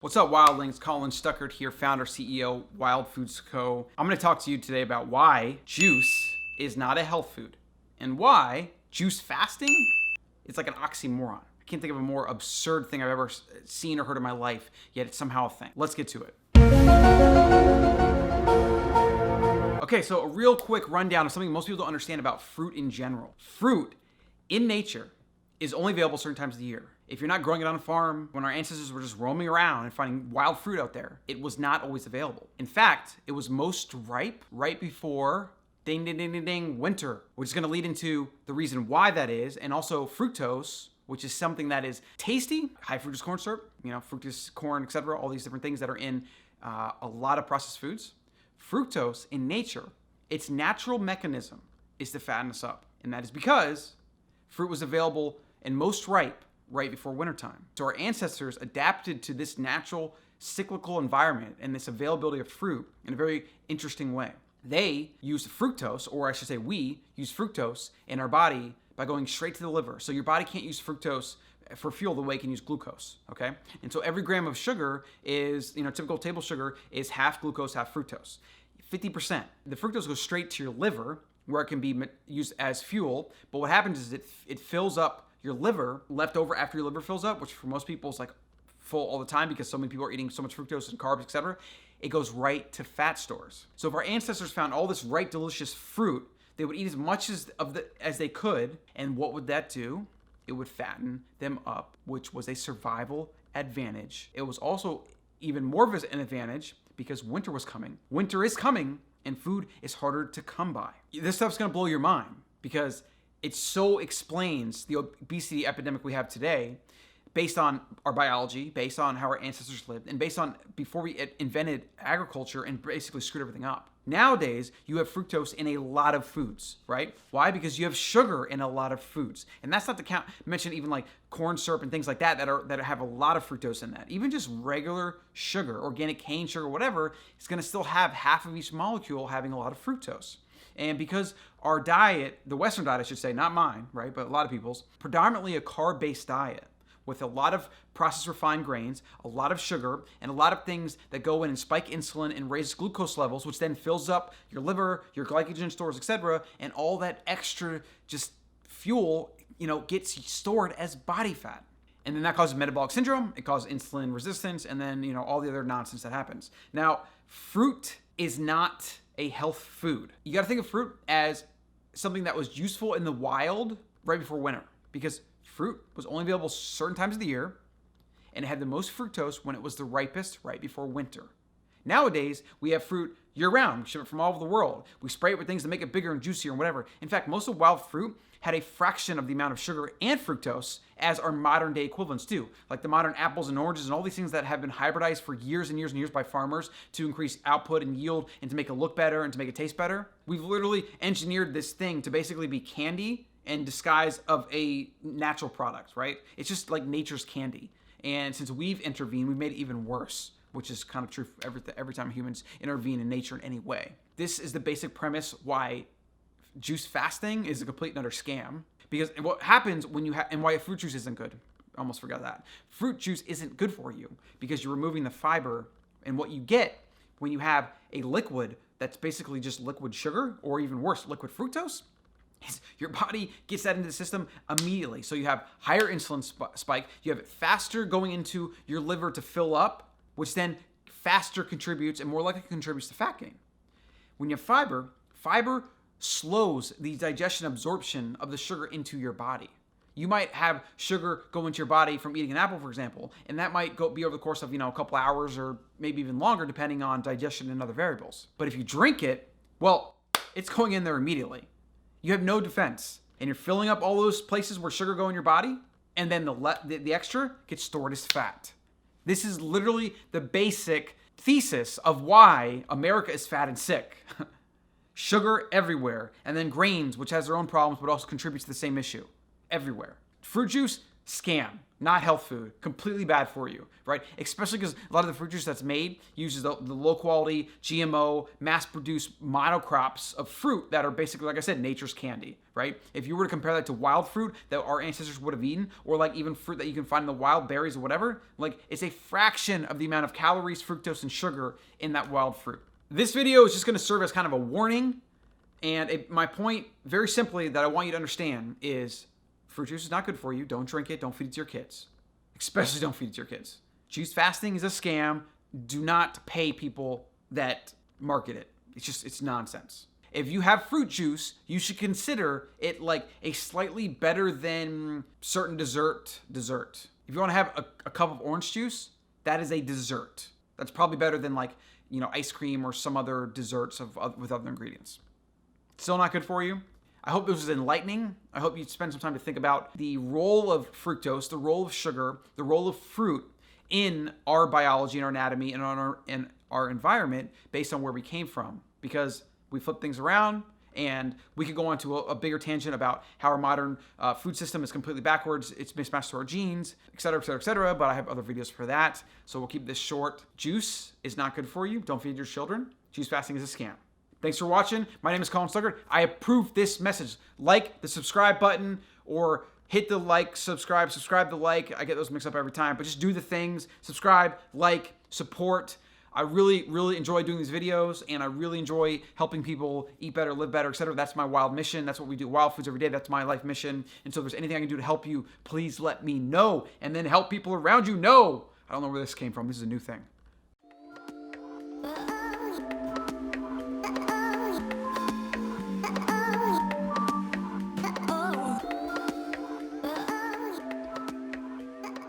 What's up, Wildlings? Colin Stuckert here, founder, CEO, Wild Foods Co. I'm going to talk to you today about why juice is not a health food and why juice fasting is like an oxymoron. I can't think of a more absurd thing I've ever seen or heard in my life, yet it's somehow a thing. Let's get to it. Okay, so a real quick rundown of something most people don't understand about fruit in general. Fruit in nature is only available certain times of the year. If you're not growing it on a farm, when our ancestors were just roaming around and finding wild fruit out there, it was not always available. In fact, it was most ripe right before ding, ding, ding, ding, ding, winter, which is gonna lead into the reason why that is, and also fructose, which is something that is tasty, high fructose corn syrup, fructose corn, etc., all these different things that are in a lot of processed foods. Fructose in nature, its natural mechanism is to fatten us up. And that is because fruit was available and most ripe right before wintertime. So our ancestors adapted to this natural cyclical environment and this availability of fruit in a very interesting way. They used fructose, or I should say we use fructose in our body by going straight to the liver. So your body can't use fructose for fuel the way it can use glucose, okay? And so every gram of sugar is, typical table sugar is half glucose, half fructose. 50%. The fructose goes straight to your liver where it can be used as fuel, but what happens is it fills up your liver, left over after your liver fills up, which for most people is like full all the time because so many people are eating so much fructose and carbs, etc. It goes right to fat stores. So if our ancestors found all this ripe, delicious fruit, they would eat as much as they could, and what would that do? It would fatten them up, which was a survival advantage. It was also even more of an advantage because winter was coming. Winter is coming, and food is harder to come by. This stuff's gonna blow your mind because it so explains the obesity epidemic we have today based on our biology, based on how our ancestors lived, and based on before we invented agriculture and basically screwed everything up. Nowadays, you have fructose in a lot of foods, right? Why? Because you have sugar in a lot of foods. And that's not to mention even like corn syrup and things like that have a lot of fructose in that. Even just regular sugar, organic cane sugar, whatever, it's gonna still have half of each molecule having a lot of fructose. And because our diet, the Western diet, I should say, not mine, right, but a lot of people's, predominantly a carb-based diet with a lot of processed refined grains, a lot of sugar, and a lot of things that go in and spike insulin and raise glucose levels, which then fills up your liver, your glycogen stores, etc., and all that extra just fuel, gets stored as body fat. And then that causes metabolic syndrome, it causes insulin resistance, and then, all the other nonsense that happens. Now, fruit is not a health food. You gotta think of fruit as something that was useful in the wild right before winter because fruit was only available certain times of the year and it had the most fructose when it was the ripest right before winter. Nowadays, we have fruit year-round. We ship it from all over the world. We spray it with things to make it bigger and juicier and whatever. In fact, most of wild fruit had a fraction of the amount of sugar and fructose as our modern day equivalents do. Like the modern apples and oranges and all these things that have been hybridized for years and years and years by farmers to increase output and yield and to make it look better and to make it taste better. We've literally engineered this thing to basically be candy and disguise of a natural product, right? It's just like nature's candy. And since we've intervened, we've made it even worse, which is kind of true for every time humans intervene in nature in any way. This is the basic premise why juice fasting is a complete and utter scam. Because what happens when you and why fruit juice isn't good. I almost forgot that. Fruit juice isn't good for you because you're removing the fiber, and what you get when you have a liquid that's basically just liquid sugar, or even worse, liquid fructose, is your body gets that into the system immediately. So you have higher insulin spike, you have it faster going into your liver to fill up, which then faster contributes and more likely contributes to fat gain. When you have fiber slows the digestion absorption of the sugar into your body. You might have sugar go into your body from eating an apple, for example, and that might be over the course of, a couple hours or maybe even longer, depending on digestion and other variables. But if you drink it, well, it's going in there immediately. You have no defense, and you're filling up all those places where sugar go in your body, and then the extra gets stored as fat. This is literally the basic thesis of why America is fat and sick. Sugar everywhere, and then grains, which has their own problems, but also contributes to the same issue everywhere. Fruit juice, scam, not health food, completely bad for you, right? Especially because a lot of the fruit juice that's made uses the low quality, GMO, mass-produced monocrops of fruit that are basically, like I said, nature's candy, right? If you were to compare that to wild fruit that our ancestors would have eaten, or like even fruit that you can find in the wild, berries or whatever, like it's a fraction of the amount of calories, fructose, and sugar in that wild fruit. This video is just gonna serve as kind of a warning, and my point, very simply, that I want you to understand is fruit juice is not good for you. Don't drink it. Don't feed it to your kids. Especially don't feed it to your kids. Juice fasting is a scam. Do not pay people that market it. It's nonsense. If you have fruit juice, you should consider it like a slightly better than certain dessert. If you want to have a cup of orange juice, that is a dessert. That's probably better than like, ice cream or some other desserts with other ingredients. Still not good for you. I hope this was enlightening. I hope you spend some time to think about the role of fructose, the role of sugar, the role of fruit in our biology and our anatomy and in our environment based on where we came from. Because we flip things around, and we could go on to a bigger tangent about how our modern food system is completely backwards. It's mismatched to our genes, et cetera, et cetera, et cetera. But I have other videos for that. So we'll keep this short. Juice is not good for you. Don't feed your children. Juice fasting is a scam. Thanks for watching. My name is Colin Stuckert. I approve this message. Like the subscribe button, or hit the like, subscribe the like. I get those mixed up every time, but just do the things. Subscribe, like, support. I really, really enjoy doing these videos, and I really enjoy helping people eat better, live better, etc. That's my wild mission. That's what we do. Wild Foods every day. That's my life mission. And so if there's anything I can do to help you, please let me know, and then help people around you know. I don't know where this came from. This is a new thing.